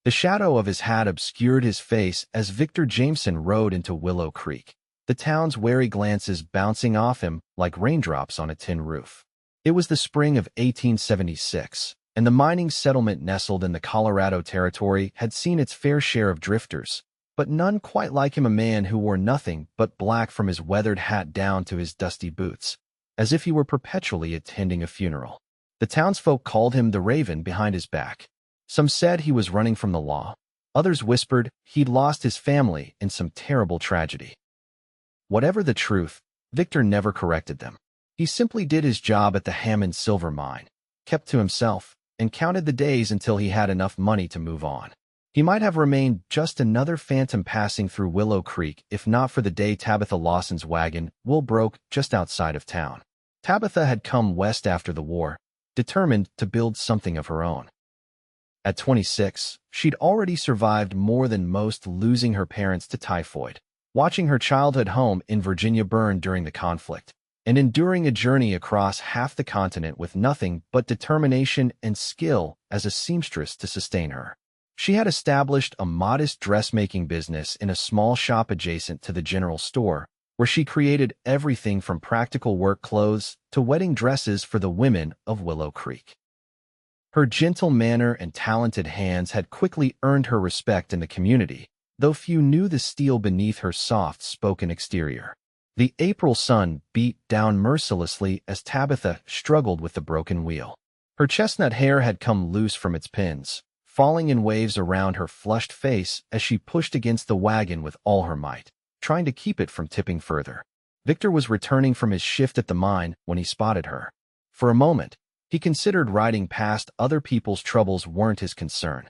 The shadow of his hat obscured his face as Victor Jameson rode into Willow Creek, the town's wary glances bouncing off him like raindrops on a tin roof. It was the spring of 1876, and the mining settlement nestled in the Colorado Territory had seen its fair share of drifters, but none quite like him, a man who wore nothing but black from his weathered hat down to his dusty boots, as if he were perpetually attending a funeral. The townsfolk called him the Raven behind his back. Some said he was running from the law. Others whispered he'd lost his family in some terrible tragedy. Whatever the truth, Victor never corrected them. He simply did his job at the Hammond silver mine, kept to himself, and counted the days until he had enough money to move on. He might have remained just another phantom passing through Willow Creek if not for the day Tabitha Lawson's wagon wheel broke just outside of town. Tabitha had come west after the war, determined to build something of her own. At 26, she'd already survived more than most, losing her parents to typhoid, watching her childhood home in Virginia burn during the conflict, and enduring a journey across half the continent with nothing but determination and skill as a seamstress to sustain her. She had established a modest dressmaking business in a small shop adjacent to the general store, where she created everything from practical work clothes to wedding dresses for the women of Willow Creek. Her gentle manner and talented hands had quickly earned her respect in the community, though few knew the steel beneath her soft-spoken exterior. The April sun beat down mercilessly as Tabitha struggled with the broken wheel. Her chestnut hair had come loose from its pins, falling in waves around her flushed face as she pushed against the wagon with all her might, trying to keep it from tipping further. Victor was returning from his shift at the mine when he spotted her. For a moment, he considered riding past. Other people's troubles weren't his concern.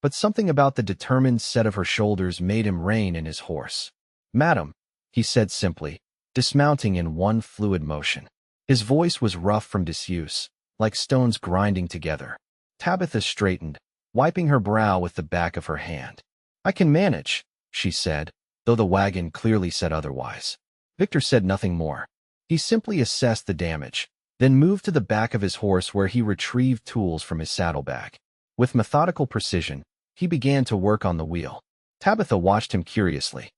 But something about the determined set of her shoulders made him rein in his horse. "Madam," he said simply, dismounting in one fluid motion. His voice was rough from disuse, like stones grinding together. Tabitha straightened, wiping her brow with the back of her hand. "I can manage," she said, though the wagon clearly said otherwise. Victor said nothing more. He simply assessed the damage, then moved to the back of his horse where he retrieved tools from his saddlebag. With methodical precision, he began to work on the wheel. Tabitha watched him curiously.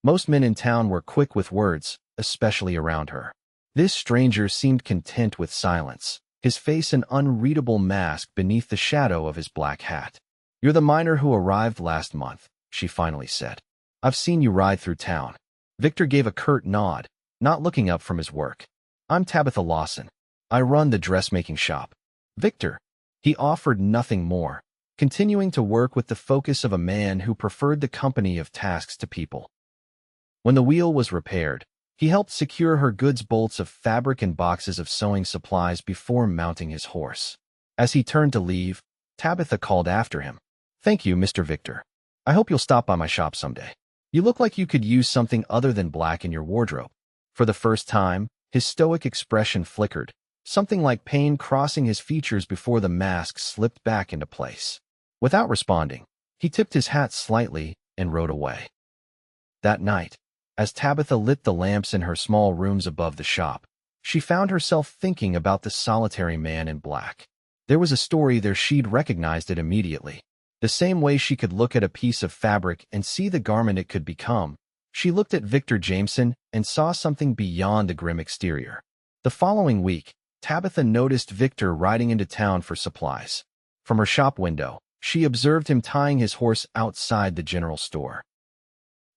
Most men in town were quick with words, especially around her. This stranger seemed content with silence, his face an unreadable mask beneath the shadow of his black hat. "You're the miner who arrived last month," she finally said. "I've seen you ride through town." Victor gave a curt nod, not looking up from his work. "I'm Tabitha Lawson. I run the dressmaking shop." "Victor." He offered nothing more, continuing to work with the focus of a man who preferred the company of tasks to people. When the wheel was repaired, he helped secure her goods, bolts of fabric and boxes of sewing supplies before mounting his horse. As he turned to leave, Tabitha called after him. "Thank you, Mr. Victor. I hope you'll stop by my shop someday. You look like you could use something other than black in your wardrobe." For the first time, his stoic expression flickered, something like pain crossing his features before the mask slipped back into place. Without responding, he tipped his hat slightly and rode away. That night, as Tabitha lit the lamps in her small rooms above the shop, she found herself thinking about the solitary man in black. There was a story there. She'd recognized it immediately. The same way she could look at a piece of fabric and see the garment it could become, she looked at Victor Jameson and saw something beyond the grim exterior. The following week, Tabitha noticed Victor riding into town for supplies. From her shop window, she observed him tying his horse outside the general store.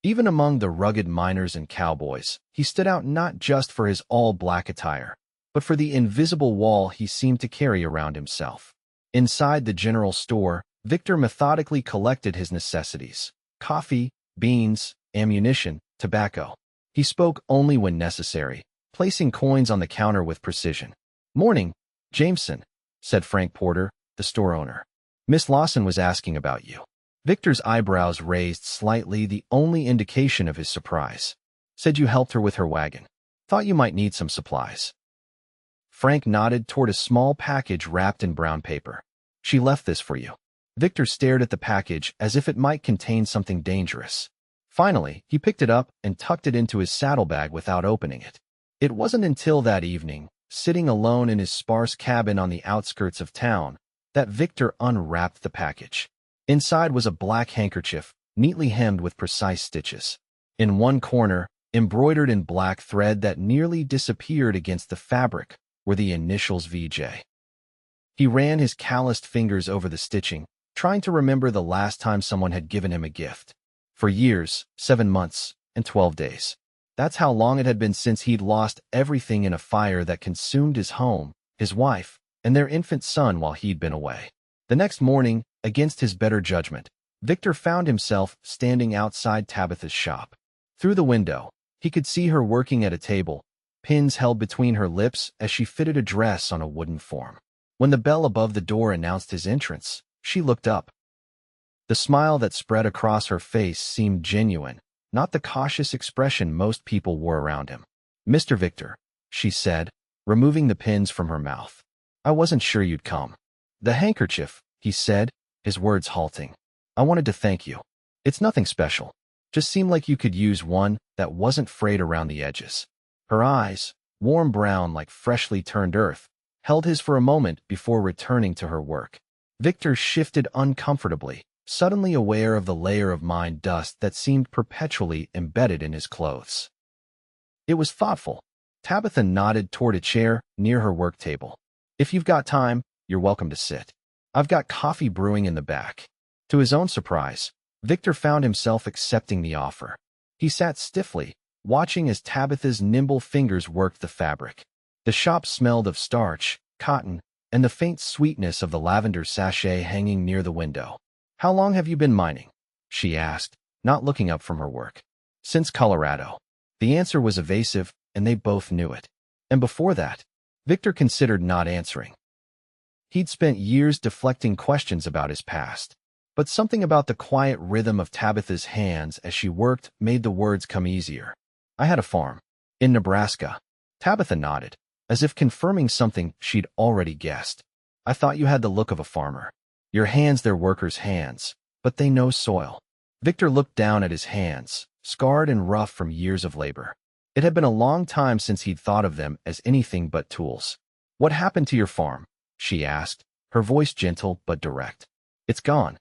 Even among the rugged miners and cowboys, he stood out not just for his all-black attire, but for the invisible wall he seemed to carry around himself. Inside the general store, Victor methodically collected his necessities: coffee, beans, ammunition, tobacco. He spoke only when necessary, placing coins on the counter with precision. "Morning, Jameson," said Frank Porter, the store owner. "Miss Lawson was asking about you." Victor's eyebrows raised slightly, the only indication of his surprise. "Said you helped her with her wagon. Thought you might need some supplies." Frank nodded toward a small package wrapped in brown paper. "She left this for you." Victor stared at the package as if it might contain something dangerous. Finally, he picked it up and tucked it into his saddlebag without opening it. It wasn't until that evening, sitting alone in his sparse cabin on the outskirts of town, that Victor unwrapped the package. Inside was a black handkerchief, neatly hemmed with precise stitches. In one corner, embroidered in black thread that nearly disappeared against the fabric, were the initials VJ. He ran his calloused fingers over the stitching, trying to remember the last time someone had given him a gift. For years, 7 months, and 12 days. That's how long it had been since he'd lost everything in a fire that consumed his home, his wife, and their infant son while he'd been away. The next morning, against his better judgment, Victor found himself standing outside Tabitha's shop. Through the window, he could see her working at a table, pins held between her lips as she fitted a dress on a wooden form. When the bell above the door announced his entrance, she looked up. The smile that spread across her face seemed genuine, not the cautious expression most people wore around him. "Mr. Victor," she said, removing the pins from her mouth. "I wasn't sure you'd come." "The handkerchief," he said, his words halting. "I wanted to thank you. It's nothing special. Just seemed like you could use one that wasn't frayed around the edges." Her eyes, warm brown like freshly turned earth, held his for a moment before returning to her work. Victor shifted uncomfortably, suddenly aware of the layer of mind dust that seemed perpetually embedded in his clothes. It was thoughtful. Tabitha nodded toward a chair near her work table. "If you've got time, you're welcome to sit. I've got coffee brewing in the back." To his own surprise, Victor found himself accepting the offer. He sat stiffly, watching as Tabitha's nimble fingers worked the fabric. The shop smelled of starch, cotton, and the faint sweetness of the lavender sachet hanging near the window. "How long have you been mining?" she asked, not looking up from her work. "Since Colorado." The answer was evasive, and they both knew it. And before that, Victor considered not answering. He'd spent years deflecting questions about his past, but something about the quiet rhythm of Tabitha's hands as she worked made the words come easier. "I had a farm. In Nebraska." Tabitha nodded, as if confirming something she'd already guessed. "I thought you had the look of a farmer. Your hands, they're workers' hands, but they know soil." Victor looked down at his hands, scarred and rough from years of labor. It had been a long time since he'd thought of them as anything but tools. "What happened to your farm?" she asked, her voice gentle but direct. "It's gone."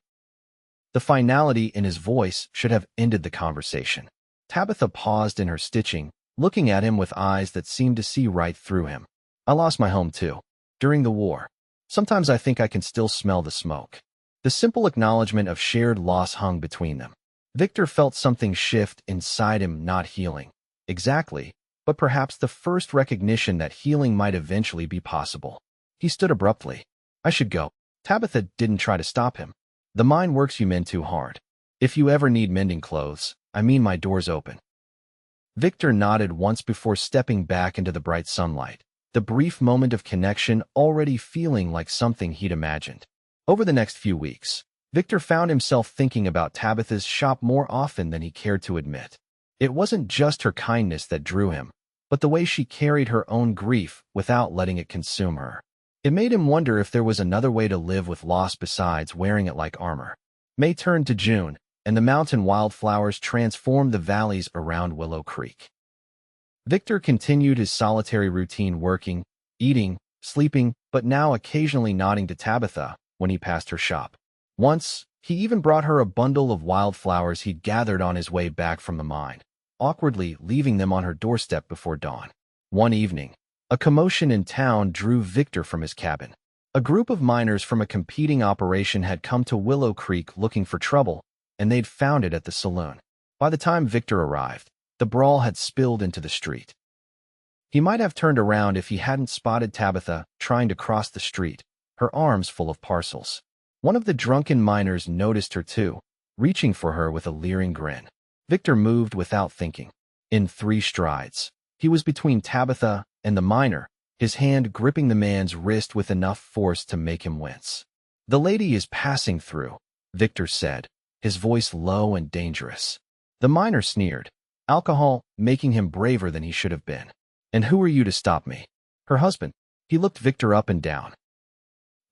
The finality in his voice should have ended the conversation. Tabitha paused in her stitching, looking at him with eyes that seemed to see right through him. "I lost my home too. During the war. Sometimes I think I can still smell the smoke." The simple acknowledgement of shared loss hung between them. Victor felt something shift inside him, not healing exactly, but perhaps the first recognition that healing might eventually be possible. He stood abruptly. "I should go." Tabitha didn't try to stop him. "The mind works you men too hard. If you ever need mending clothes, my door's open." Victor nodded once before stepping back into the bright sunlight, the brief moment of connection already feeling like something he'd imagined. Over the next few weeks, Victor found himself thinking about Tabitha's shop more often than he cared to admit. It wasn't just her kindness that drew him, but the way she carried her own grief without letting it consume her. It made him wonder if there was another way to live with loss besides wearing it like armor. May turned to June, and the mountain wildflowers transformed the valleys around Willow Creek. Victor continued his solitary routine, working, eating, sleeping, but now occasionally nodding to Tabitha when he passed her shop. Once, he even brought her a bundle of wildflowers he'd gathered on his way back from the mine, awkwardly leaving them on her doorstep before dawn. One evening, a commotion in town drew Victor from his cabin. A group of miners from a competing operation had come to Willow Creek looking for trouble, and they'd found it at the saloon. By the time Victor arrived, the brawl had spilled into the street. He might have turned around if he hadn't spotted Tabitha trying to cross the street, her arms full of parcels. One of the drunken miners noticed her too, reaching for her with a leering grin. Victor moved without thinking. In 3 strides, he was between Tabitha and the miner, his hand gripping the man's wrist with enough force to make him wince. "The lady is passing through," Victor said, his voice low and dangerous. The miner sneered, alcohol making him braver than he should have been. "And who are you to stop me?" "Her husband." He looked Victor up and down.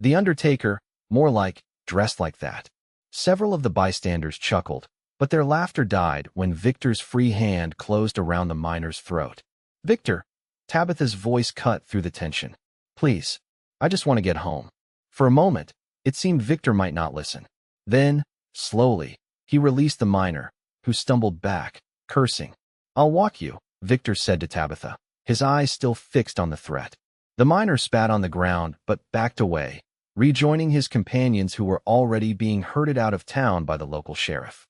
"The undertaker, more like, dressed like that." Several of the bystanders chuckled, but their laughter died when Victor's free hand closed around the miner's throat. "Victor," Tabitha's voice cut through the tension. "Please, I just want to get home." For a moment, it seemed Victor might not listen. Then, slowly, he released the miner, who stumbled back, cursing. "I'll walk you," Victor said to Tabitha, his eyes still fixed on the threat. The miner spat on the ground but backed away, rejoining his companions who were already being herded out of town by the local sheriff.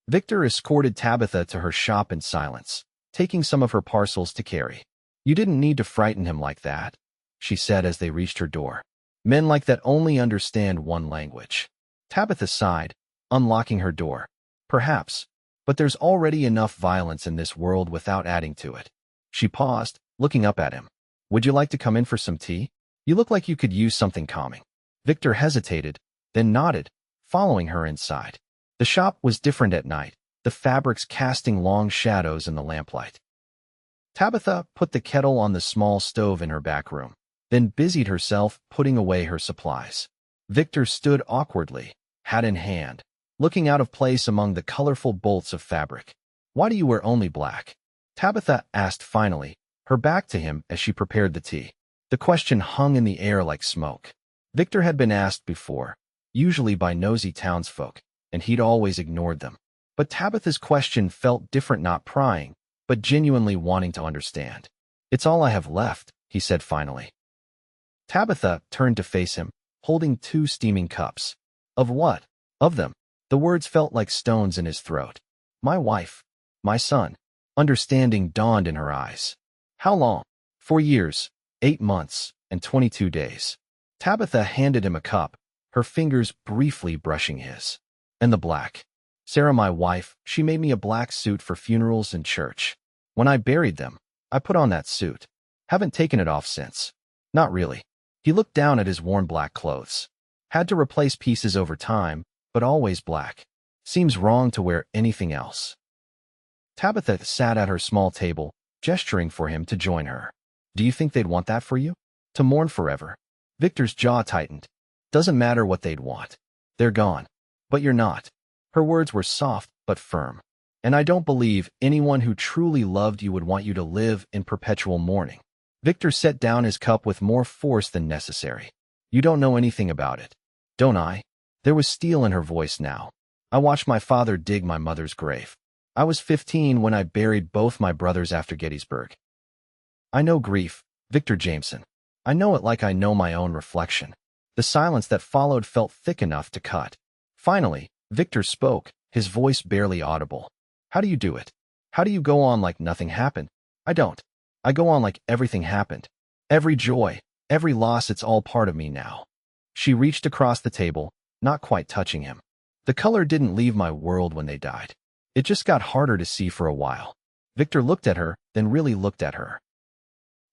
Victor escorted Tabitha to her shop in silence, taking some of her parcels to carry. "You didn't need to frighten him like that," she said as they reached her door. "Men like that only understand one language." Tabitha sighed, unlocking her door. "Perhaps, but there's already enough violence in this world without adding to it." She paused, looking up at him. "Would you like to come in for some tea? You look like you could use something calming." Victor hesitated, then nodded, following her inside. The shop was different at night, the fabrics casting long shadows in the lamplight. Tabitha put the kettle on the small stove in her back room, then busied herself putting away her supplies. Victor stood awkwardly, hat in hand, looking out of place among the colorful bolts of fabric. "Why do you wear only black?" Tabitha asked finally, her back to him as she prepared the tea. The question hung in the air like smoke. Victor had been asked before, usually by nosy townsfolk, and he'd always ignored them. But Tabitha's question felt different, not prying, but genuinely wanting to understand. "It's all I have left," he said finally. Tabitha turned to face him, holding 2 steaming cups. "Of what?" "Of them." The words felt like stones in his throat. "My wife. My son." Understanding dawned in her eyes. "How long?" "4 years, 8 months, and 22 days. Tabitha handed him a cup, her fingers briefly brushing his. "And the black?" "Sarah, my wife, she made me a black suit for funerals and church. When I buried them, I put on that suit. Haven't taken it off since." "Not really." He looked down at his worn black clothes. "Had to replace pieces over time, but always black. Seems wrong to wear anything else." Tabitha sat at her small table, gesturing for him to join her. "Do you think they'd want that for you? To mourn forever?" Victor's jaw tightened. "Doesn't matter what they'd want. They're gone. But you're not." Her words were soft but firm. "And I don't believe anyone who truly loved you would want you to live in perpetual mourning." Victor set down his cup with more force than necessary. "You don't know anything about it." "Don't I?" There was steel in her voice now. "I watched my father dig my mother's grave. I was 15 when I buried both my brothers after Gettysburg. I know grief, Victor Jameson. I know it like I know my own reflection." The silence that followed felt thick enough to cut. Finally, Victor spoke, his voice barely audible. "How do you do it? How do you go on like nothing happened?" "I don't. I go on like everything happened. Every joy, every loss, it's all part of me now." She reached across the table, not quite touching him. "The color didn't leave my world when they died. It just got harder to see for a while." Victor looked at her, then really looked at her.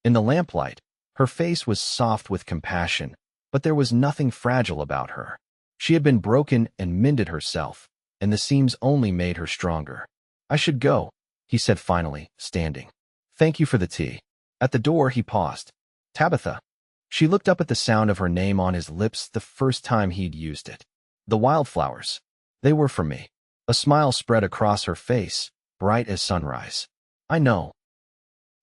In the lamplight, her face was soft with compassion, but there was nothing fragile about her. She had been broken and mended herself, and the seams only made her stronger. "I should go," he said finally, standing. "Thank you for the tea." At the door, he paused. "Tabitha." She looked up at the sound of her name on his lips the first time he'd used it. "The wildflowers. They were for me." A smile spread across her face, bright as sunrise. "I know."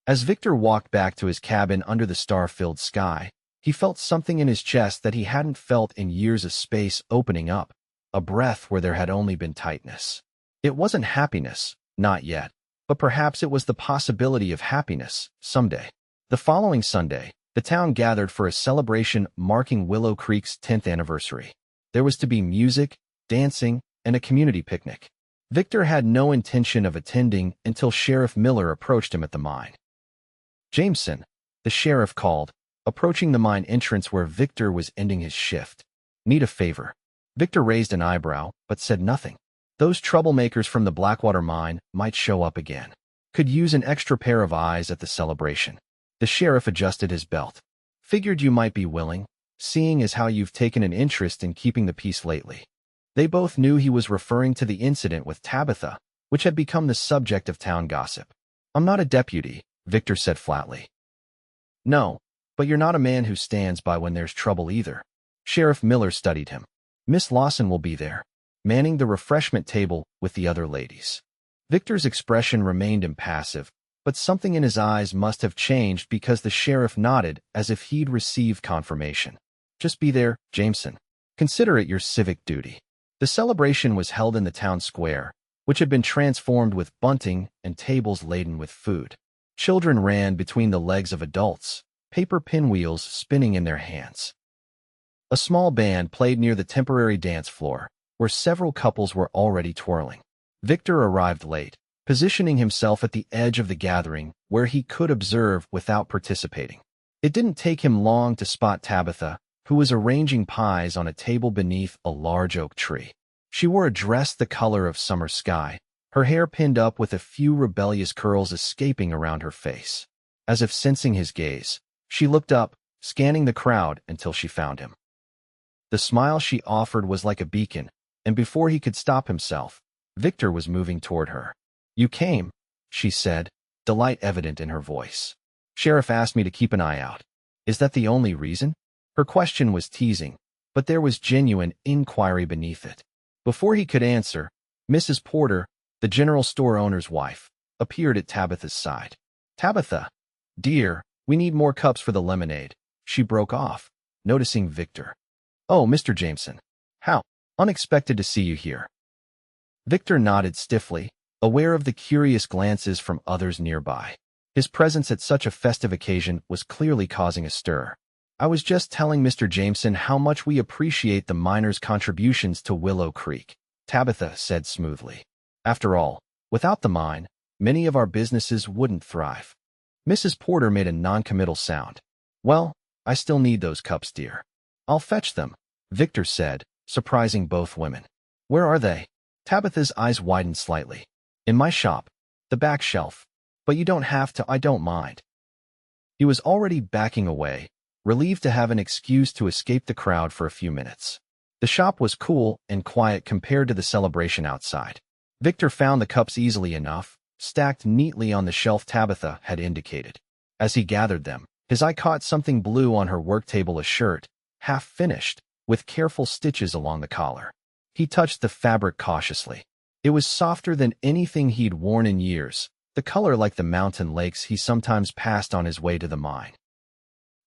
As Victor walked back to his cabin under the star-filled sky, he felt something in his chest that he hadn't felt in years, of space opening up, a breath where there had only been tightness. It wasn't happiness, not yet, but perhaps it was the possibility of happiness, someday. The following Sunday, the town gathered for a celebration marking Willow Creek's 10th anniversary. There was to be music, dancing, and a community picnic. Victor had no intention of attending until Sheriff Miller approached him at the mine. "Jameson," the sheriff called, approaching the mine entrance where Victor was ending his shift. "Need a favor." Victor raised an eyebrow, but said nothing. Those troublemakers from the Blackwater mine might show up again. Could use an extra pair of eyes at the celebration. The sheriff adjusted his belt. "Figured you might be willing, seeing as how you've taken an interest in keeping the peace lately." They both knew he was referring to the incident with Tabitha, which had become the subject of town gossip. "I'm not a deputy," Victor said flatly. "No, but you're not a man who stands by when there's trouble either." Sheriff Miller studied him. "Miss Lawson will be there, manning the refreshment table with the other ladies." Victor's expression remained impassive, but something in his eyes must have changed because the sheriff nodded as if he'd received confirmation. "Just be there, Jameson. Consider it your civic duty." The celebration was held in the town square, which had been transformed with bunting and tables laden with food. Children ran between the legs of adults, paper pinwheels spinning in their hands. A small band played near the temporary dance floor, where several couples were already twirling. Victor arrived late, positioning himself at the edge of the gathering where he could observe without participating. It didn't take him long to spot Tabitha, who was arranging pies on a table beneath a large oak tree. She wore a dress the color of summer sky, her hair pinned up with a few rebellious curls escaping around her face. As if sensing his gaze, she looked up, scanning the crowd until she found him. The smile she offered was like a beacon, and before he could stop himself, Victor was moving toward her. "You came," she said, delight evident in her voice. "Sheriff asked me to keep an eye out. Is that the only reason?" Her question was teasing, but there was genuine inquiry beneath it. Before he could answer, Mrs. Porter, the general store owner's wife, appeared at Tabitha's side. "Tabitha, dear, we need more cups for the lemonade," she broke off, noticing Victor. "Oh, Mr. Jameson. How unexpected to see you here." Victor nodded stiffly, aware of the curious glances from others nearby. His presence at such a festive occasion was clearly causing a stir. "I was just telling Mr. Jameson how much we appreciate the miners' contributions to Willow Creek," Tabitha said smoothly. "After all, without the mine, many of our businesses wouldn't thrive." Mrs. Porter made a non-committal sound. "Well, I still need those cups, dear." "I'll fetch them," Victor said, surprising both women. "Where are they?" Tabitha's eyes widened slightly. "In my shop, the back shelf. But you don't have to, I don't mind." He was already backing away, relieved to have an excuse to escape the crowd for a few minutes. The shop was cool and quiet compared to the celebration outside. Victor found the cups easily enough, stacked neatly on the shelf Tabitha had indicated. As he gathered them, his eye caught something blue on her work table, a shirt, half finished, with careful stitches along the collar. He touched the fabric cautiously. It was softer than anything he'd worn in years, the color like the mountain lakes he sometimes passed on his way to the mine.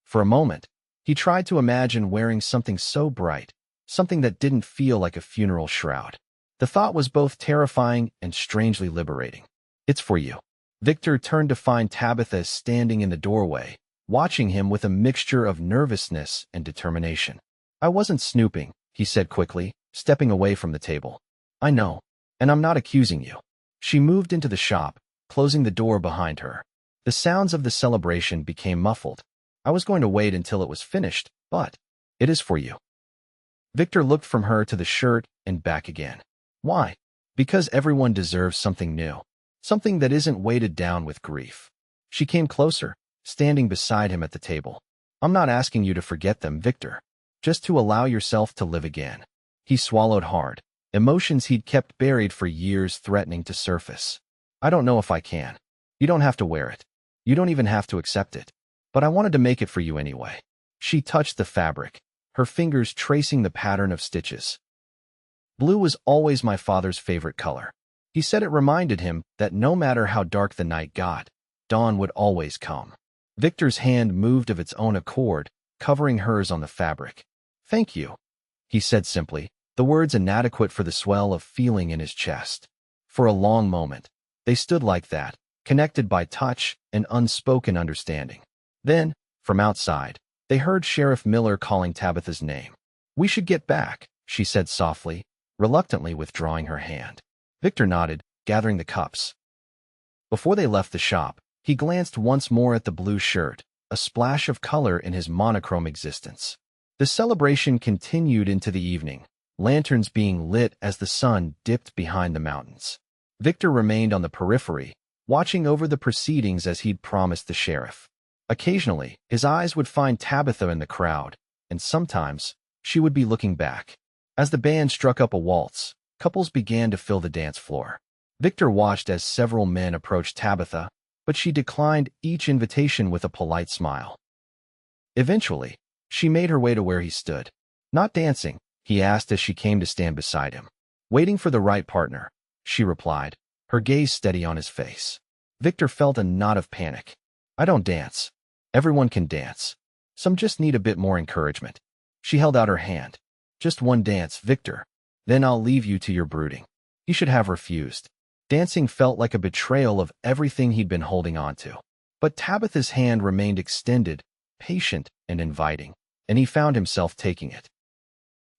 For a moment, he tried to imagine wearing something so bright, something that didn't feel like a funeral shroud. The thought was both terrifying and strangely liberating. "It's for you." Victor turned to find Tabitha standing in the doorway, watching him with a mixture of nervousness and determination. "I wasn't snooping," he said quickly, stepping away from the table. "I know, and I'm not accusing you." She moved into the shop, closing the door behind her. The sounds of the celebration became muffled. "I was going to wait until it was finished, but it is for you." Victor looked from her to the shirt and back again. "Why?" "Because everyone deserves something new, something that isn't weighted down with grief." She came closer, standing beside him at the table. "I'm not asking you to forget them, Victor, just to allow yourself to live again." He swallowed hard, emotions he'd kept buried for years threatening to surface. "I don't know if I can. You don't have to wear it. You don't even have to accept it. But I wanted to make it for you anyway." She touched the fabric, her fingers tracing the pattern of stitches. "Blue was always my father's favorite color." He said it reminded him that no matter how dark the night got, dawn would always come. Victor's hand moved of its own accord, covering hers on the fabric. "Thank you," he said simply, the words inadequate for the swell of feeling in his chest. For a long moment, they stood like that, connected by touch and unspoken understanding. Then, from outside, they heard Sheriff Miller calling Tabitha's name. "We should get back," she said softly, reluctantly withdrawing her hand. Victor nodded, gathering the cups. Before they left the shop, he glanced once more at the blue shirt, a splash of color in his monochrome existence. The celebration continued into the evening, lanterns being lit as the sun dipped behind the mountains. Victor remained on the periphery, watching over the proceedings as he'd promised the sheriff. Occasionally, his eyes would find Tabitha in the crowd, and sometimes she would be looking back. As the band struck up a waltz, couples began to fill the dance floor. Victor watched as several men approached Tabitha, but she declined each invitation with a polite smile. Eventually, she made her way to where he stood. "Not dancing?" he asked as she came to stand beside him. "Waiting for the right partner," she replied, her gaze steady on his face. Victor felt a knot of panic. "I don't dance. Everyone can dance. Some just need a bit more encouragement." She held out her hand. "Just one dance, Victor." Then I'll leave you to your brooding. He should have refused. Dancing felt like a betrayal of everything he'd been holding on to. But Tabitha's hand remained extended, patient and inviting, and he found himself taking it.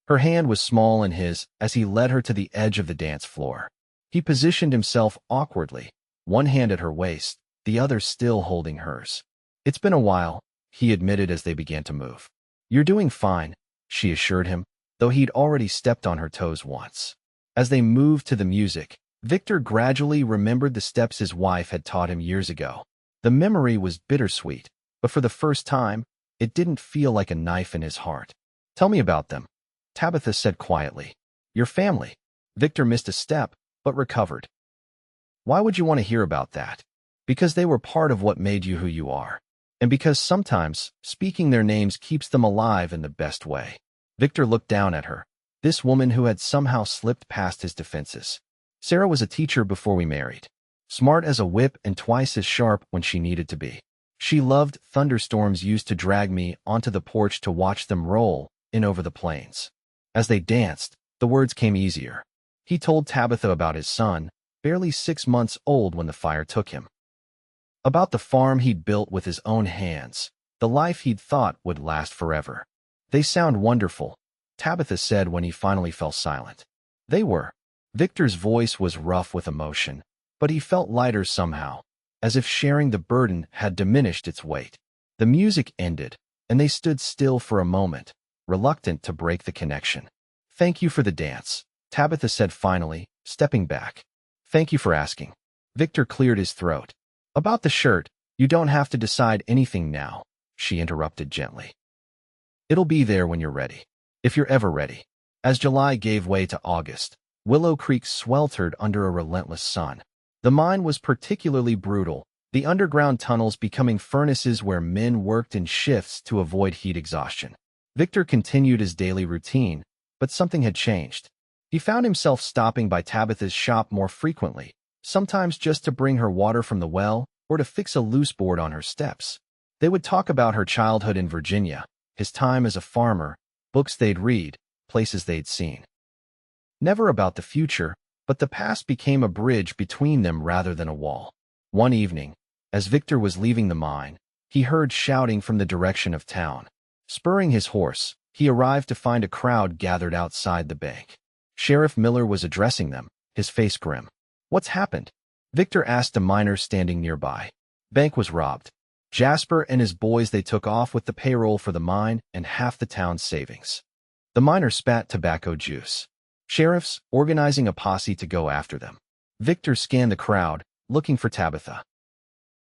Her hand was small in his as he led her to the edge of the dance floor. He positioned himself awkwardly, one hand at her waist, the other still holding hers. It's been a while, he admitted as they began to move. You're doing fine, she assured him, though he'd already stepped on her toes once. As they moved to the music, Victor gradually remembered the steps his wife had taught him years ago. The memory was bittersweet, but for the first time, it didn't feel like a knife in his heart. Tell me about them, Tabitha said quietly. Your family. Victor missed a step, but recovered. Why would you want to hear about that? Because they were part of what made you who you are. And because sometimes, speaking their names keeps them alive in the best way. Victor looked down at her, this woman who had somehow slipped past his defenses. Sarah was a teacher before we married. Smart as a whip and twice as sharp when she needed to be. She loved thunderstorms used to drag me onto the porch to watch them roll in over the plains. As they danced, the words came easier. He told Tabitha about his son, barely 6 months old when the fire took him. About the farm he'd built with his own hands, the life he'd thought would last forever. They sound wonderful, Tabitha said when he finally fell silent. They were. Victor's voice was rough with emotion, but he felt lighter somehow, as if sharing the burden had diminished its weight. The music ended, and they stood still for a moment, reluctant to break the connection. Thank you for the dance, Tabitha said finally, stepping back. Thank you for asking. Victor cleared his throat. About the shirt, you don't have to decide anything now, she interrupted gently. It'll be there when you're ready. If you're ever ready. As July gave way to August, Willow Creek sweltered under a relentless sun. The mine was particularly brutal, the underground tunnels becoming furnaces where men worked in shifts to avoid heat exhaustion. Victor continued his daily routine, but something had changed. He found himself stopping by Tabitha's shop more frequently, sometimes just to bring her water from the well or to fix a loose board on her steps. They would talk about her childhood in Virginia, his time as a farmer, books they'd read, places they'd seen. Never about the future, but the past became a bridge between them rather than a wall. One evening, as Victor was leaving the mine, he heard shouting from the direction of town. Spurring his horse, he arrived to find a crowd gathered outside the bank. Sheriff Miller was addressing them, his face grim. What's happened? Victor asked a miner standing nearby. Bank was robbed. Jasper and his boys they took off with the payroll for the mine and half the town's savings. The miner spat tobacco juice. Sheriffs organizing a posse to go after them. Victor scanned the crowd, looking for Tabitha.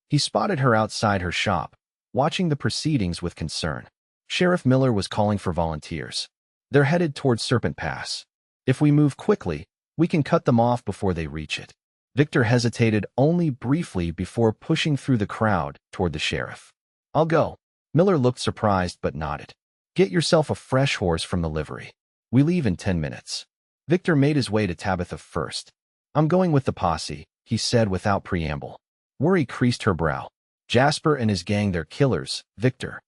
He spotted her outside her shop, watching the proceedings with concern. Sheriff Miller was calling for volunteers. They're headed towards Serpent Pass. If we move quickly, we can cut them off before they reach it. Victor hesitated only briefly before pushing through the crowd toward the sheriff. I'll go. Miller looked surprised but nodded. Get yourself a fresh horse from the livery. We leave in 10 minutes. Victor made his way to Tabitha first. I'm going with the posse, he said without preamble. Worry creased her brow. Jasper and his gang, they're killers, Victor.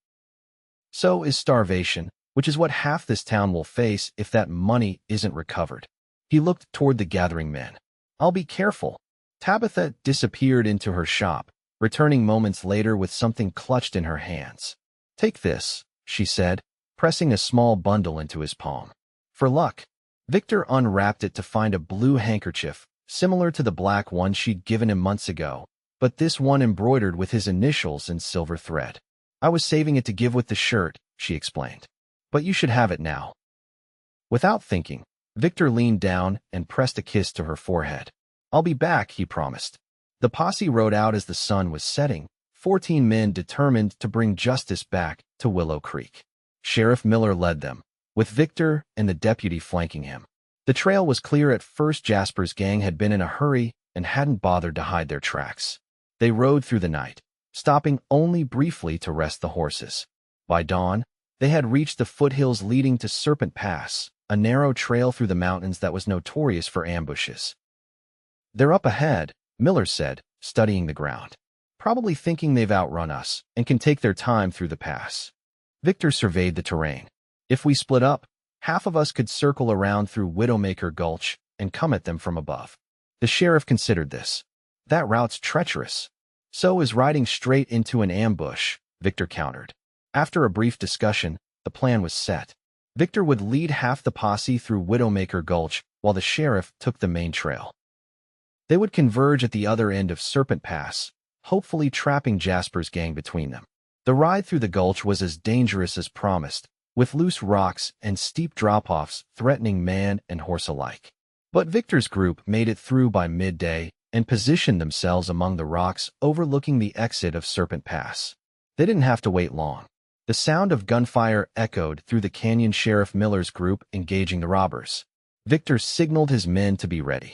So is starvation, which is what half this town will face if that money isn't recovered. He looked toward the gathering men. I'll be careful. Tabitha disappeared into her shop, returning moments later with something clutched in her hands. Take this, she said, pressing a small bundle into his palm. For luck. Victor unwrapped it to find a blue handkerchief, similar to the black one she'd given him months ago, but this one embroidered with his initials in silver thread. I was saving it to give with the shirt, she explained. But you should have it now. Without thinking, Victor leaned down and pressed a kiss to her forehead. I'll be back, he promised. The posse rode out as the sun was setting, 14 men determined to bring justice back to Willow Creek. Sheriff Miller led them, with Victor and the deputy flanking him. The trail was clear at first. Jasper's gang had been in a hurry and hadn't bothered to hide their tracks. They rode through the night, stopping only briefly to rest the horses. By dawn, they had reached the foothills leading to Serpent Pass, a narrow trail through the mountains that was notorious for ambushes. They're up ahead, Miller said, studying the ground. Probably thinking they've outrun us and can take their time through the pass. Victor surveyed the terrain. If we split up, Half of us could circle around through Widowmaker Gulch and come at them from above. The sheriff considered this. That route's treacherous. So is riding straight into an ambush, Victor countered. After a brief discussion, the plan was set. Victor would lead half the posse through Widowmaker Gulch while the sheriff took the main trail. They would converge at the other end of Serpent Pass, hopefully trapping Jasper's gang between them. The ride through the gulch was as dangerous as promised, with loose rocks and steep drop-offs threatening man and horse alike. But Victor's group made it through by midday and positioned themselves among the rocks overlooking the exit of Serpent Pass. They didn't have to wait long. The sound of gunfire echoed through the canyon. Sheriff Miller's group engaging the robbers. Victor signaled his men to be ready.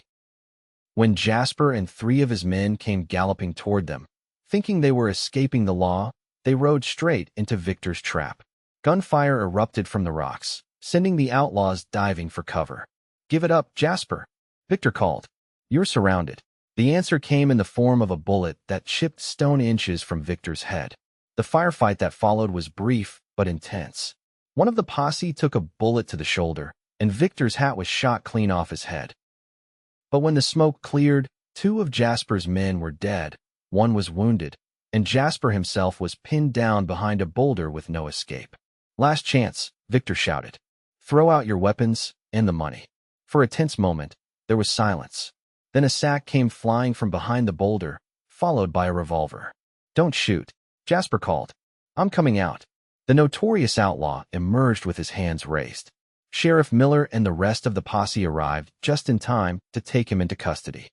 When Jasper and 3 of his men came galloping toward them, thinking they were escaping the law, they rode straight into Victor's trap. Gunfire erupted from the rocks, sending the outlaws diving for cover. "Give it up, Jasper," Victor called. "You're surrounded." The answer came in the form of a bullet that chipped stone inches from Victor's head. The firefight that followed was brief but intense. One of the posse took a bullet to the shoulder, and Victor's hat was shot clean off his head. But when the smoke cleared, 2 of Jasper's men were dead, 1 was wounded, and Jasper himself was pinned down behind a boulder with no escape. "Last chance," Victor shouted. "Throw out your weapons and the money." For a tense moment, there was silence. Then a sack came flying from behind the boulder, followed by a revolver. "Don't shoot," Jasper called. "I'm coming out." The notorious outlaw emerged with his hands raised. Sheriff Miller and the rest of the posse arrived just in time to take him into custody.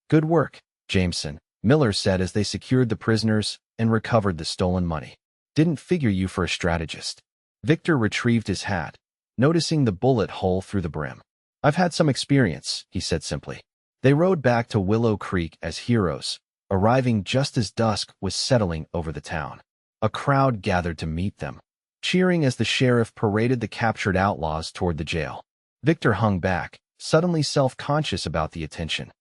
"Good work, Jameson," Miller said as they secured the prisoners and recovered the stolen money. "Didn't figure you for a strategist." Victor retrieved his hat, noticing the bullet hole through the brim. "I've had some experience," he said simply. They rode back to Willow Creek as heroes, arriving just as dusk was settling over the town. A crowd gathered to meet them, cheering as the sheriff paraded the captured outlaws toward the jail. Victor hung back, suddenly self-conscious about the attention.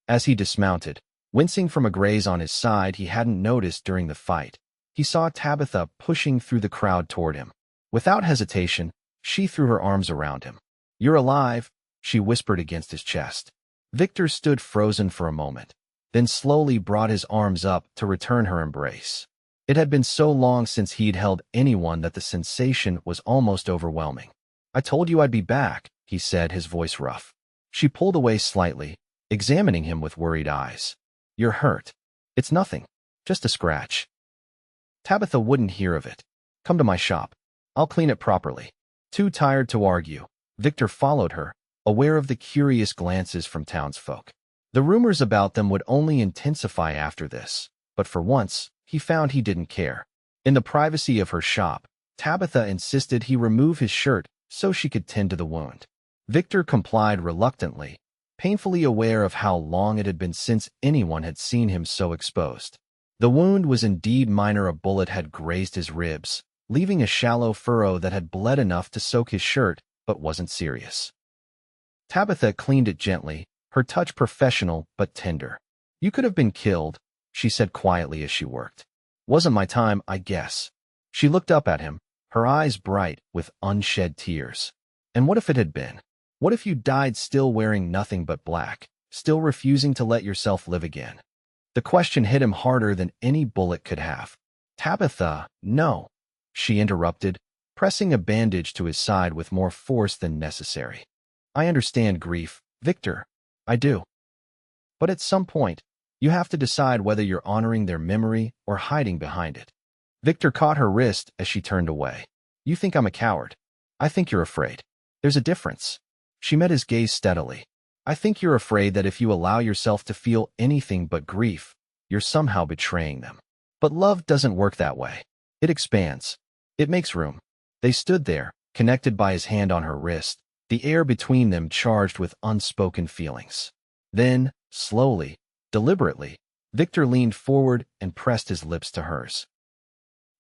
As he dismounted, wincing from a graze on his side he hadn't noticed during the fight, he saw Tabitha pushing through the crowd toward him. Without hesitation, she threw her arms around him. "You're alive," she whispered against his chest. Victor stood frozen for a moment, then slowly brought his arms up to return her embrace. It had been so long since he'd held anyone that the sensation was almost overwhelming. "I told you I'd be back," he said, his voice rough. She pulled away slightly, examining him with worried eyes. "You're hurt." "It's nothing. Just a scratch." Tabitha wouldn't hear of it. "Come to my shop. I'll clean it properly." Too tired to argue, Victor followed her, aware of the curious glances from townsfolk. The rumors about them would only intensify after this, but for once, he found he didn't care. In the privacy of her shop, Tabitha insisted he remove his shirt so she could tend to the wound. Victor complied reluctantly, painfully aware of how long it had been since anyone had seen him so exposed. The wound was indeed minor. A bullet had grazed his ribs, leaving a shallow furrow that had bled enough to soak his shirt, but wasn't serious. Tabitha cleaned it gently, her touch professional but tender. "You could have been killed," she said quietly as she worked. "Wasn't my time, I guess." She looked up at him, her eyes bright with unshed tears. "And what if it had been? What if you died still wearing nothing but black, still refusing to let yourself live again?" The question hit him harder than any bullet could have. "Tabitha, no," she interrupted, pressing a bandage to his side with more force than necessary. "I understand grief, Victor. I do. But at some point, you have to decide whether you're honoring their memory or hiding behind it." Victor caught her wrist as she turned away. "You think I'm a coward. I think you're afraid. There's a difference." She met his gaze steadily. "I think you're afraid that if you allow yourself to feel anything but grief, you're somehow betraying them. But love doesn't work that way. It expands. It makes room." They stood there, connected by his hand on her wrist, the air between them charged with unspoken feelings. Then, slowly, deliberately, Victor leaned forward and pressed his lips to hers.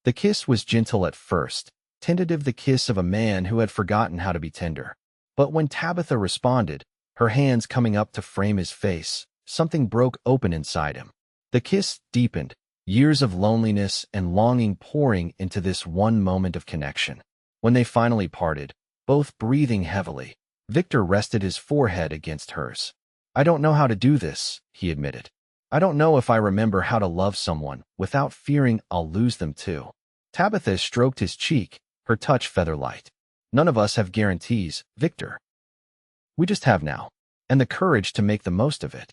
The kiss was gentle at first, tentative, the kiss of a man who had forgotten how to be tender. But when Tabitha responded, her hands coming up to frame his face, something broke open inside him. The kiss deepened, years of loneliness and longing pouring into this one moment of connection. When they finally parted, both breathing heavily. Victor rested his forehead against hers. "I don't know how to do this," he admitted. "I don't know if I remember how to love someone without fearing I'll lose them too." Tabitha stroked his cheek, her touch feather-light. "None of us have guarantees, Victor. We just have now, and the courage to make the most of it."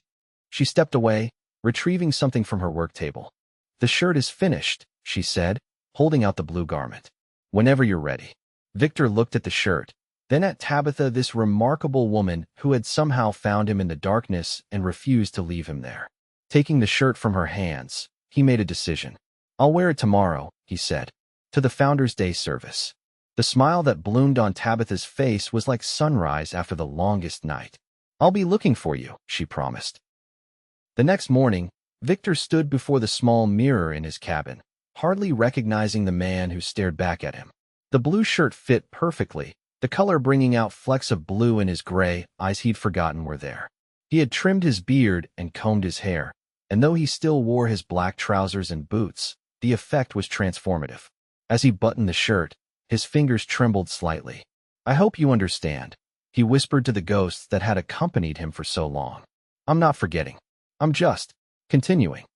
She stepped away, retrieving something from her work table. "The shirt is finished," she said, holding out the blue garment. "Whenever you're ready." Victor looked at the shirt, then at Tabitha, this remarkable woman who had somehow found him in the darkness and refused to leave him there. Taking the shirt from her hands, he made a decision. "I'll wear it tomorrow," he said, "to the Founders' Day service." The smile that bloomed on Tabitha's face was like sunrise after the longest night. "I'll be looking for you," she promised. The next morning, Victor stood before the small mirror in his cabin, hardly recognizing the man who stared back at him. The blue shirt fit perfectly, the color bringing out flecks of blue in his gray eyes he'd forgotten were there. He had trimmed his beard and combed his hair, and though he still wore his black trousers and boots, the effect was transformative. As he buttoned the shirt, his fingers trembled slightly. "I hope you understand," he whispered to the ghosts that had accompanied him for so long. "I'm not forgetting. I'm just continuing."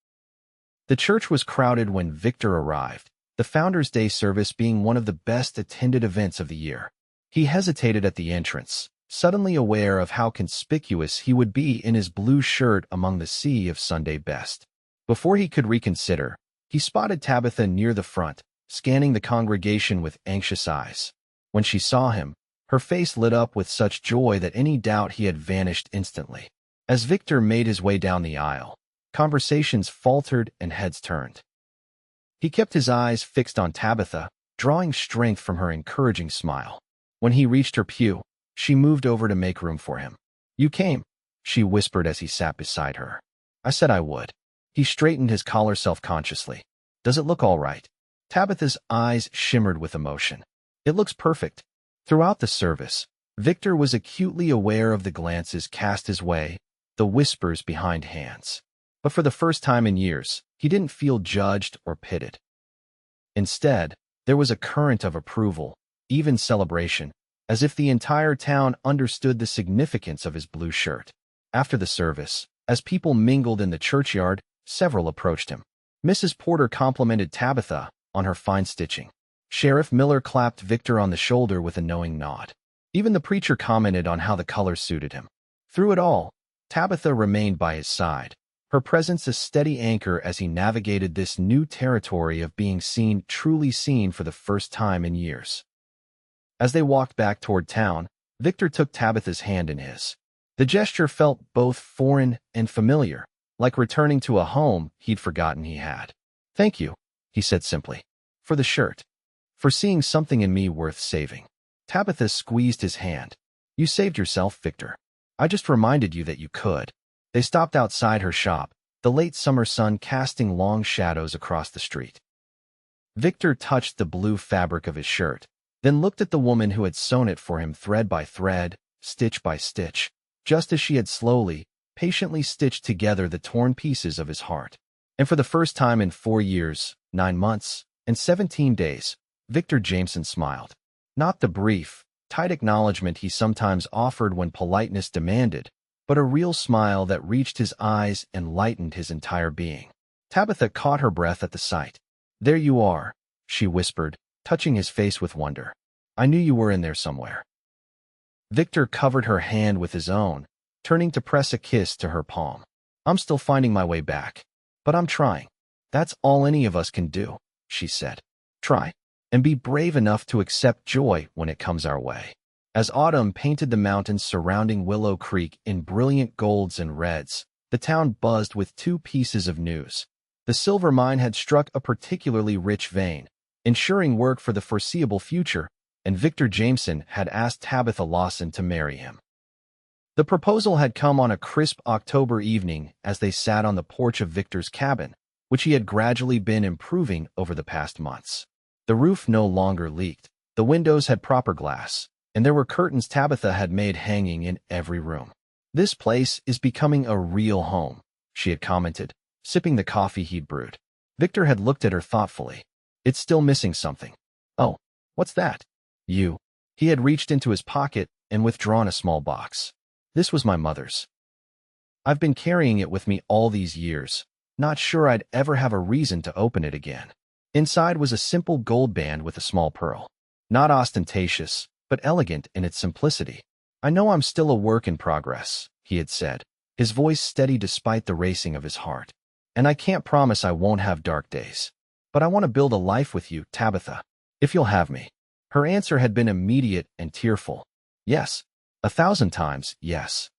The church was crowded when Victor arrived, the Founders' Day service being one of the best attended events of the year. He hesitated at the entrance, suddenly aware of how conspicuous he would be in his blue shirt among the sea of Sunday best. Before he could reconsider, he spotted Tabitha near the front, scanning the congregation with anxious eyes. When she saw him, her face lit up with such joy that any doubt he had vanished instantly. As Victor made his way down the aisle, conversations faltered and heads turned. He kept his eyes fixed on Tabitha, drawing strength from her encouraging smile. When he reached her pew, she moved over to make room for him. "You came," she whispered as he sat beside her. "I said I would." He straightened his collar self-consciously. "Does it look all right?" Tabitha's eyes shimmered with emotion. "It looks perfect." Throughout the service, Victor was acutely aware of the glances cast his way, the whispers behind hands. But for the first time in years, he didn't feel judged or pitted. Instead, there was a current of approval, even celebration, as if the entire town understood the significance of his blue shirt. After the service, as people mingled in the churchyard, several approached him. Mrs. Porter complimented Tabitha on her fine stitching. Sheriff Miller clapped Victor on the shoulder with a knowing nod. Even the preacher commented on how the color suited him. Through it all, Tabitha remained by his side, her presence a steady anchor as he navigated this new territory of being seen, truly seen for the first time in years. As they walked back toward town, Victor took Tabitha's hand in his. The gesture felt both foreign and familiar, like returning to a home he'd forgotten he had. "Thank you," he said simply, "for the shirt. For seeing something in me worth saving." Tabitha squeezed his hand. "You saved yourself, Victor. I just reminded you that you could." They stopped outside her shop, the late summer sun casting long shadows across the street. Victor touched the blue fabric of his shirt, then looked at the woman who had sewn it for him thread by thread, stitch by stitch, just as she had slowly, patiently stitched together the torn pieces of his heart. And for the first time in 4 years, 9 months, and 17 days, Victor Jameson smiled. Not the brief, tight acknowledgement he sometimes offered when politeness demanded, but a real smile that reached his eyes and lightened his entire being. Tabitha caught her breath at the sight. "There you are," she whispered, touching his face with wonder. "I knew you were in there somewhere." Victor covered her hand with his own, turning to press a kiss to her palm. "I'm still finding my way back, but I'm trying. That's all any of us can do," she said. "Try, and be brave enough to accept joy when it comes our way." As autumn painted the mountains surrounding Willow Creek in brilliant golds and reds, the town buzzed with 2 pieces of news. The silver mine had struck a particularly rich vein, ensuring work for the foreseeable future, and Victor Jameson had asked Tabitha Lawson to marry him. The proposal had come on a crisp October evening as they sat on the porch of Victor's cabin, which he had gradually been improving over the past months. The roof no longer leaked, the windows had proper glass, and there were curtains Tabitha had made hanging in every room. "This place is becoming a real home," she had commented, sipping the coffee he'd brewed. Victor had looked at her thoughtfully. "It's still missing something." "Oh, what's that?" He He had reached into his pocket and withdrawn a small box. This was my mother's. I've been carrying it with me all these years, not sure I'd ever have a reason to open it again. Inside was a simple gold band with a small pearl. Not ostentatious, but elegant in its simplicity. I know I'm still a work in progress, he had said, his voice steady despite the racing of his heart. And I can't promise I won't have dark days. But I want to build a life with you, Tabitha, if you'll have me. Her answer had been immediate and tearful. Yes, 1,000 times, yes.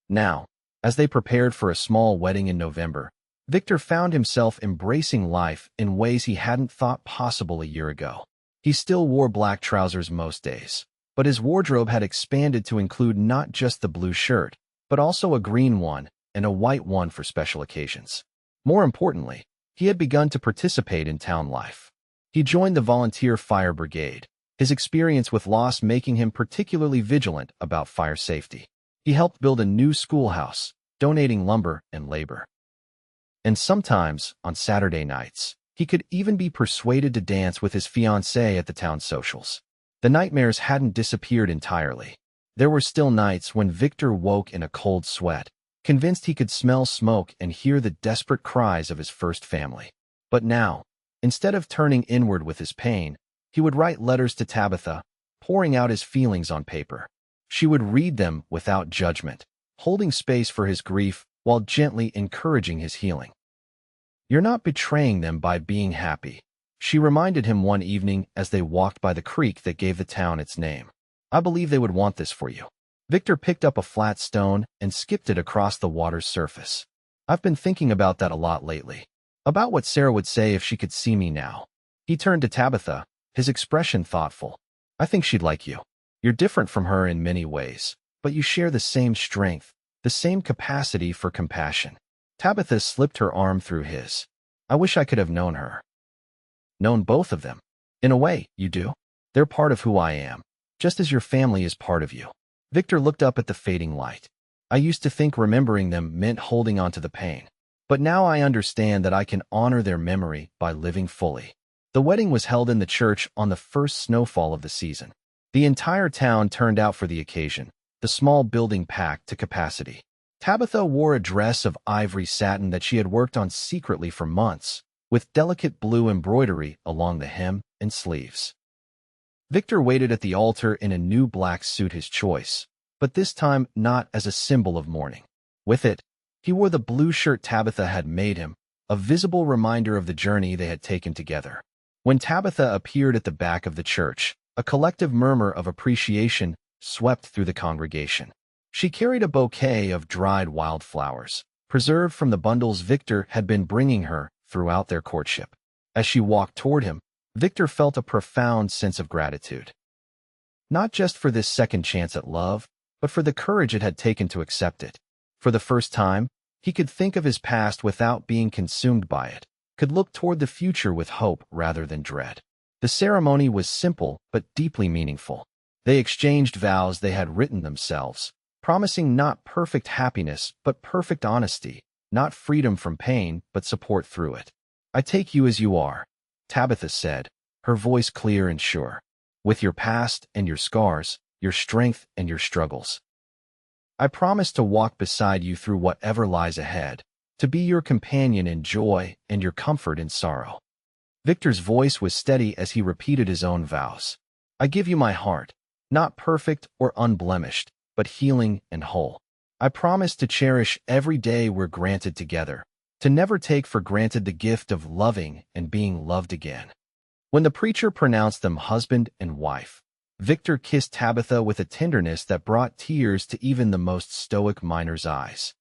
Now, as they prepared for a small wedding in November, Victor found himself embracing life in ways he hadn't thought possible a year ago. He still wore black trousers most days, but his wardrobe had expanded to include not just the blue shirt, but also a green one and a white one for special occasions. More importantly, he had begun to participate in town life. He joined the volunteer fire brigade, his experience with loss making him particularly vigilant about fire safety. He helped build a new schoolhouse, donating lumber and labor. And sometimes, on Saturday nights, he could even be persuaded to dance with his fiancée at the town socials. The nightmares hadn't disappeared entirely. There were still nights when Victor woke in a cold sweat, convinced he could smell smoke and hear the desperate cries of his first family. But now, instead of turning inward with his pain, he would write letters to Tabitha, pouring out his feelings on paper. She would read them without judgment, holding space for his grief while gently encouraging his healing. You're not betraying them by being happy, she reminded him one evening as they walked by the creek that gave the town its name. I believe they would want this for you. Victor picked up a flat stone and skipped it across the water's surface. I've been thinking about that a lot lately. About what Sarah would say if she could see me now. He turned to Tabitha, his expression thoughtful. I think she'd like you. You're different from her in many ways, but you share the same strength, the same capacity for compassion. Tabitha slipped her arm through his. I wish I could have known her. Known both of them. In a way, you do. They're part of who I am, just as your family is part of you. Victor looked up at the fading light. I used to think remembering them meant holding on to the pain. But now I understand that I can honor their memory by living fully. The wedding was held in the church on the first snowfall of the season. The entire town turned out for the occasion, the small building packed to capacity. Tabitha wore a dress of ivory satin that she had worked on secretly for months, with delicate blue embroidery along the hem and sleeves. Victor waited at the altar in a new black suit his choice, but this time not as a symbol of mourning. With it, he wore the blue shirt Tabitha had made him, a visible reminder of the journey they had taken together. When Tabitha appeared at the back of the church, a collective murmur of appreciation swept through the congregation. She carried a bouquet of dried wildflowers, preserved from the bundles Victor had been bringing her throughout their courtship. As she walked toward him, Victor felt a profound sense of gratitude. Not just for this second chance at love, but for the courage it had taken to accept it. For the first time, he could think of his past without being consumed by it, could look toward the future with hope rather than dread. The ceremony was simple but deeply meaningful. They exchanged vows they had written themselves, promising not perfect happiness but perfect honesty, not freedom from pain but support through it. I take you as you are, Tabitha said, her voice clear and sure, with your past and your scars, your strength and your struggles. I promise to walk beside you through whatever lies ahead, to be your companion in joy and your comfort in sorrow. Victor's voice was steady as he repeated his own vows. I give you my heart, not perfect or unblemished, but healing and whole. I promise to cherish every day we're granted together, to never take for granted the gift of loving and being loved again. When the preacher pronounced them husband and wife, Victor kissed Tabitha with a tenderness that brought tears to even the most stoic miner's eyes.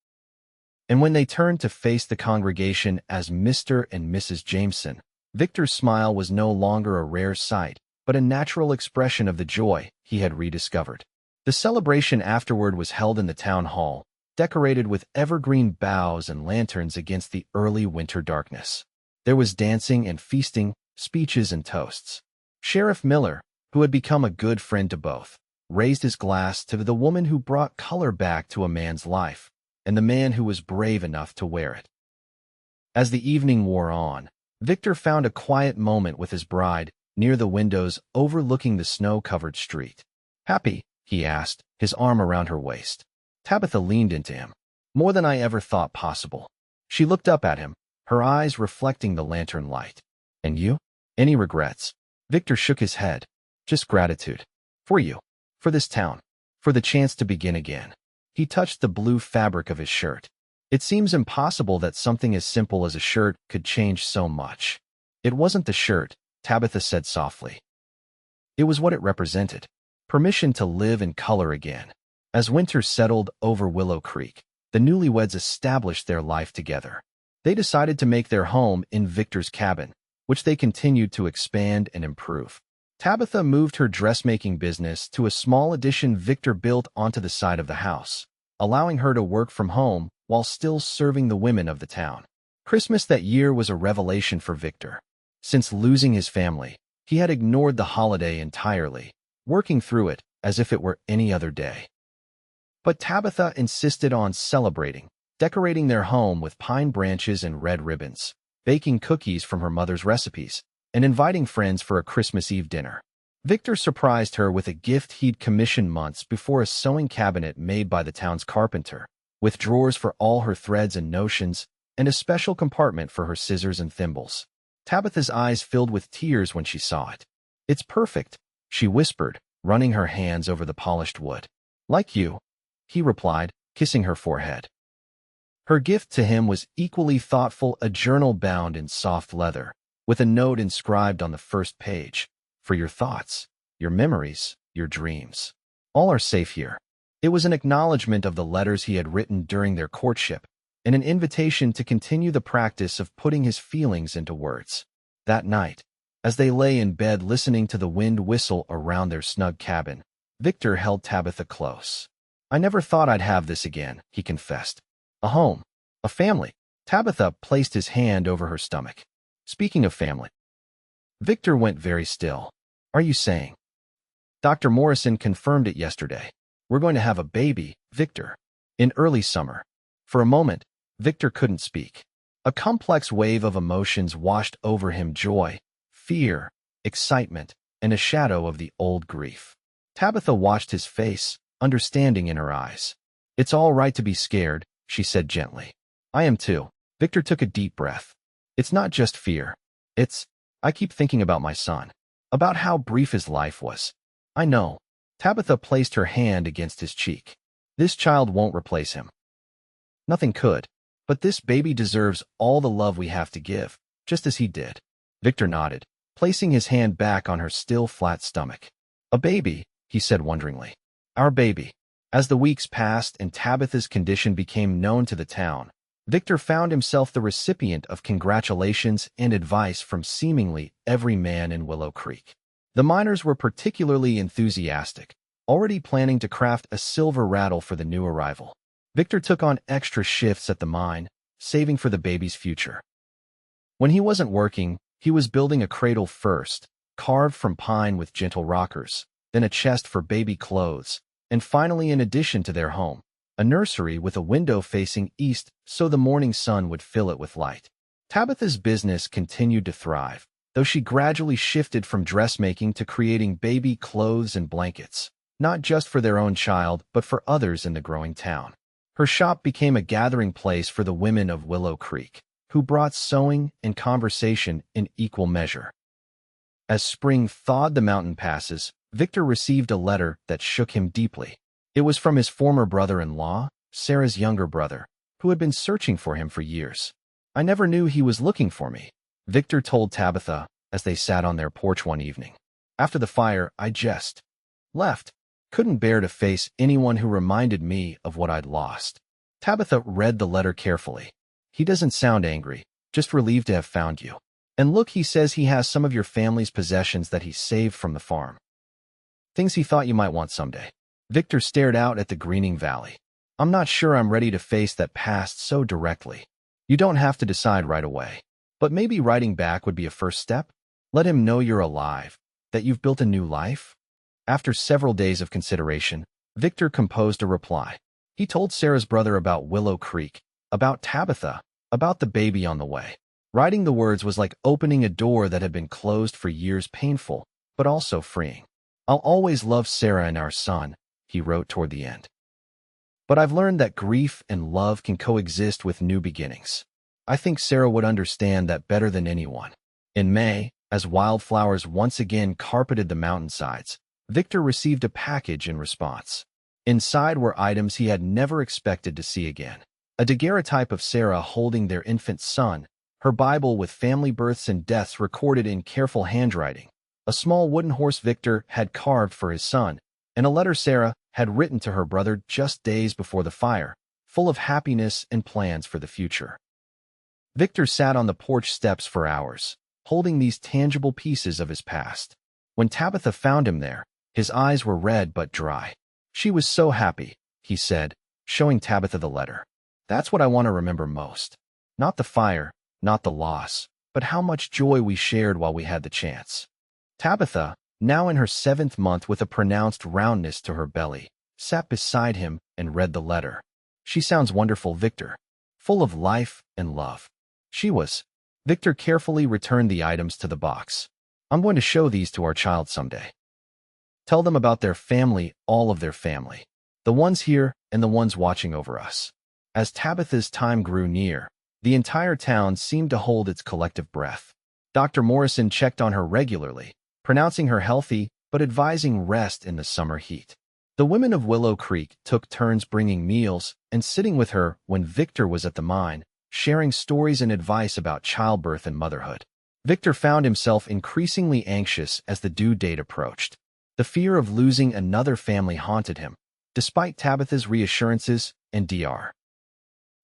And when they turned to face the congregation as Mr. and Mrs. Jameson, Victor's smile was no longer a rare sight, but a natural expression of the joy he had rediscovered. The celebration afterward was held in the town hall, decorated with evergreen boughs and lanterns against the early winter darkness. There was dancing and feasting, speeches and toasts. Sheriff Miller, who had become a good friend to both, raised his glass to the woman who brought color back to a man's life, and the man who was brave enough to wear it. As the evening wore on, Victor found a quiet moment with his bride, near the windows overlooking the snow-covered street. "Happy?" he asked, his arm around her waist. Tabitha leaned into him. "More than I ever thought possible." She looked up at him, her eyes reflecting the lantern light. "And you? Any regrets?" Victor shook his head. "Just gratitude. For you. For this town. For the chance to begin again." He touched the blue fabric of his shirt. "It seems impossible that something as simple as a shirt could change so much." "It wasn't the shirt," Tabitha said softly. "It was what it represented. Permission to live in color again." As winter settled over Willow Creek, the newlyweds established their life together. They decided to make their home in Victor's cabin, which they continued to expand and improve. Tabitha moved her dressmaking business to a small addition Victor built onto the side of the house, allowing her to work from home while still serving the women of the town. Christmas that year was a revelation for Victor. Since losing his family, he had ignored the holiday entirely, working through it as if it were any other day. But Tabitha insisted on celebrating, decorating their home with pine branches and red ribbons, baking cookies from her mother's recipes, and inviting friends for a Christmas Eve dinner. Victor surprised her with a gift he'd commissioned months before, a sewing cabinet made by the town's carpenter, with drawers for all her threads and notions, and a special compartment for her scissors and thimbles. Tabitha's eyes filled with tears when she saw it. "It's perfect," she whispered, running her hands over the polished wood. "Like you," he replied, kissing her forehead. Her gift to him was equally thoughtful, a journal bound in soft leather, with a note inscribed on the first page: "For your thoughts, your memories, your dreams. All are safe here." It was an acknowledgement of the letters he had written during their courtship, and an invitation to continue the practice of putting his feelings into words. That night, as they lay in bed listening to the wind whistle around their snug cabin, Victor held Tabitha close. "I never thought I'd have this again," he confessed. "A home. A family." Tabitha placed his hand over her stomach. "Speaking of family." Victor went very still. "Are you saying?" "Dr. Morrison confirmed it yesterday. We're going to have a baby, Victor. In early summer." For a moment, Victor couldn't speak. A complex wave of emotions washed over him: joy, fear, excitement, and a shadow of the old grief. Tabitha watched his face, understanding in her eyes. "It's all right to be scared," she said gently. "I am too." Victor took a deep breath. "It's not just fear. I keep thinking about my son, about how brief his life was." "I know." Tabitha placed her hand against his cheek. "This child won't replace him. Nothing could. But this baby deserves all the love we have to give, just as he did." Victor nodded, placing his hand back on her still flat stomach. "A baby," he said wonderingly. "Our baby." As the weeks passed and Tabitha's condition became known to the town, Victor found himself the recipient of congratulations and advice from seemingly every man in Willow Creek. The miners were particularly enthusiastic, already planning to craft a silver rattle for the new arrival. Victor took on extra shifts at the mine, saving for the baby's future. When he wasn't working, he was building a cradle first, carved from pine with gentle rockers, then a chest for baby clothes, and finally, in addition to their home, a nursery with a window facing east so the morning sun would fill it with light. Tabitha's business continued to thrive, though she gradually shifted from dressmaking to creating baby clothes and blankets, not just for their own child, but for others in the growing town. Her shop became a gathering place for the women of Willow Creek, who brought sewing and conversation in equal measure. As spring thawed the mountain passes, Victor received a letter that shook him deeply. It was from his former brother-in-law, Sarah's younger brother, who had been searching for him for years. "I never knew he was looking for me," Victor told Tabitha as they sat on their porch one evening. "After the fire, I just left. Couldn't bear to face anyone who reminded me of what I'd lost." Tabitha read the letter carefully. "He doesn't sound angry, just relieved to have found you. And look, he says he has some of your family's possessions that he saved from the farm. Things he thought you might want someday." Victor stared out at the greening valley. "I'm not sure I'm ready to face that past so directly." "You don't have to decide right away. But maybe writing back would be a first step. Let him know you're alive, that you've built a new life." After several days of consideration, Victor composed a reply. He told Sarah's brother about Willow Creek, about Tabitha, about the baby on the way. Writing the words was like opening a door that had been closed for years, painful, but also freeing. I'll always love Sarah and our son, he wrote toward the end. But I've learned that grief and love can coexist with new beginnings. I think Sarah would understand that better than anyone. In May, as wildflowers once again carpeted the mountainsides, Victor received a package in response. Inside were items he had never expected to see again. A daguerreotype of Sarah holding their infant son, her Bible with family births and deaths recorded in careful handwriting, a small wooden horse Victor had carved for his son, and a letter Sarah had written to her brother just days before the fire, full of happiness and plans for the future. Victor sat on the porch steps for hours, holding these tangible pieces of his past. When Tabitha found him there, his eyes were red but dry. She was so happy, he said, showing Tabitha the letter. That's what I want to remember most. Not the fire, not the loss, but how much joy we shared while we had the chance. Tabitha, now in her 7th month with a pronounced roundness to her belly, sat beside him and read the letter. She sounds wonderful, Victor. Full of life and love. She was. Victor carefully returned the items to the box. I'm going to show these to our child someday. Tell them about their family, all of their family. The ones here and the ones watching over us. As Tabitha's time grew near, the entire town seemed to hold its collective breath. Dr. Morrison checked on her regularly, pronouncing her healthy but advising rest in the summer heat. The women of Willow Creek took turns bringing meals and sitting with her when Victor was at the mine, sharing stories and advice about childbirth and motherhood. Victor found himself increasingly anxious as the due date approached. The fear of losing another family haunted him, despite Tabitha's reassurances and Dr.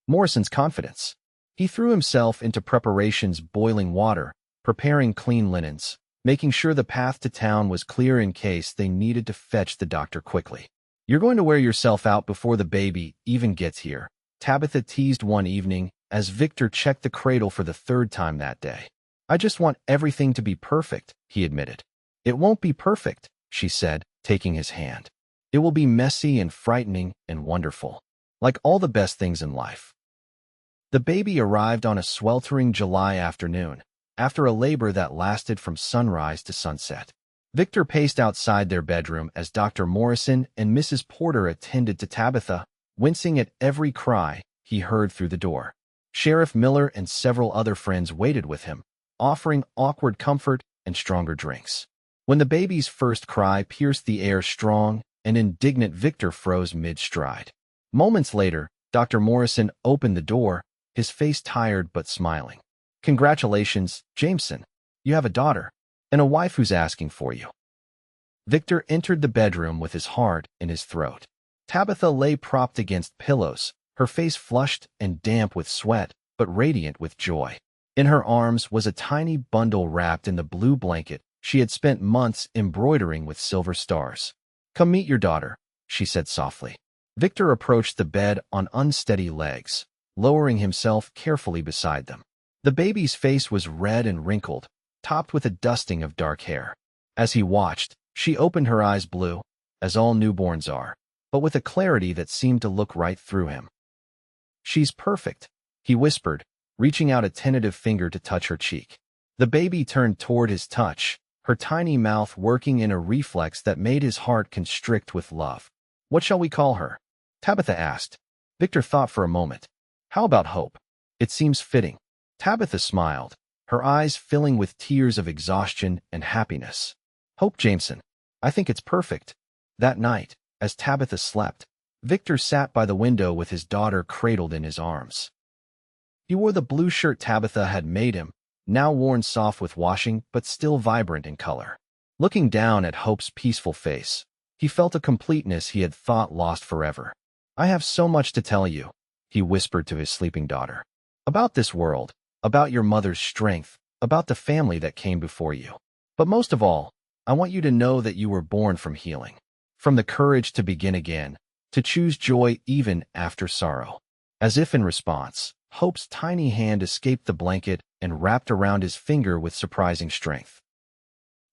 Morrison's confidence. He threw himself into preparations, boiling water, preparing clean linens, making sure the path to town was clear in case they needed to fetch the doctor quickly. You're going to wear yourself out before the baby even gets here, Tabitha teased one evening as Victor checked the cradle for the 3rd time that day. I just want everything to be perfect, he admitted. It won't be perfect, she said, taking his hand. It will be messy and frightening and wonderful, like all the best things in life. The baby arrived on a sweltering July afternoon, after a labor that lasted from sunrise to sunset. Victor paced outside their bedroom as Dr. Morrison and Mrs. Porter attended to Tabitha, wincing at every cry he heard through the door. Sheriff Miller and several other friends waited with him, offering awkward comfort and stronger drinks. When the baby's first cry pierced the air, strong and indignant Victor froze mid-stride. Moments later, Dr. Morrison opened the door, his face tired but smiling. Congratulations, Jameson. You have a daughter, and a wife who's asking for you. Victor entered the bedroom with his heart in his throat. Tabitha lay propped against pillows, her face flushed and damp with sweat, but radiant with joy. In her arms was a tiny bundle wrapped in the blue blanket she had spent months embroidering with silver stars. Come meet your daughter, she said softly. Victor approached the bed on unsteady legs, lowering himself carefully beside them. The baby's face was red and wrinkled, topped with a dusting of dark hair. As he watched, she opened her eyes blue, as all newborns are, but with a clarity that seemed to look right through him. She's perfect, he whispered, reaching out a tentative finger to touch her cheek. The baby turned toward his touch, her tiny mouth working in a reflex that made his heart constrict with love. What shall we call her? Tabitha asked. Victor thought for a moment. How about Hope? It seems fitting. Tabitha smiled, her eyes filling with tears of exhaustion and happiness. Hope Jameson. I think it's perfect. That night, as Tabitha slept, Victor sat by the window with his daughter cradled in his arms. He wore the blue shirt Tabitha had made him, now worn soft with washing but still vibrant in color. Looking down at Hope's peaceful face, he felt a completeness he had thought lost forever. I have so much to tell you, he whispered to his sleeping daughter. About this world, about your mother's strength, about the family that came before you. But most of all, I want you to know that you were born from healing, from the courage to begin again, to choose joy even after sorrow. As if in response, Hope's tiny hand escaped the blanket and wrapped around his finger with surprising strength.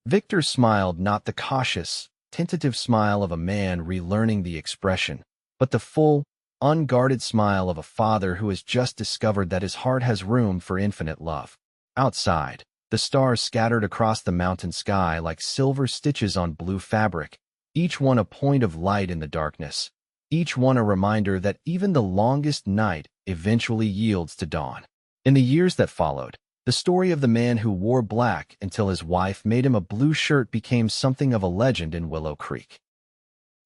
Victor smiled, not the cautious, tentative smile of a man relearning the expression, but the full, unguarded smile of a father who has just discovered that his heart has room for infinite love. Outside, the stars scattered across the mountain sky like silver stitches on blue fabric, each one a point of light in the darkness, each one a reminder that even the longest night eventually yields to dawn. In the years that followed, the story of the man who wore black until his wife made him a blue shirt became something of a legend in Willow Creek.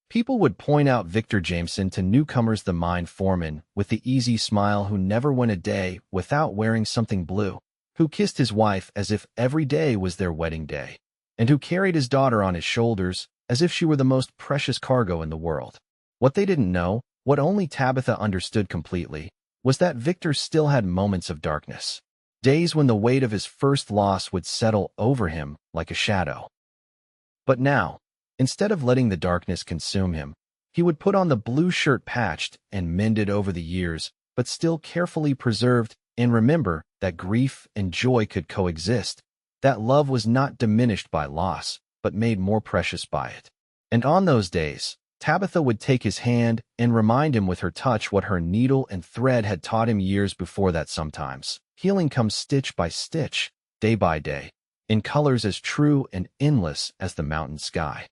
People would point out Victor Jameson to newcomers, the mine foreman with the easy smile who never went a day without wearing something blue, who kissed his wife as if every day was their wedding day, and who carried his daughter on his shoulders as if she were the most precious cargo in the world. What they didn't know, what only Tabitha understood completely, was that Victor still had moments of darkness. Days when the weight of his first loss would settle over him like a shadow. But now, instead of letting the darkness consume him, he would put on the blue shirt, patched and mended over the years, but still carefully preserved, and remember that grief and joy could coexist, that love was not diminished by loss, but made more precious by it. And on those days, Tabitha would take his hand and remind him with her touch what her needle and thread had taught him years before, that sometimes healing comes stitch by stitch, day by day, in colors as true and endless as the mountain sky.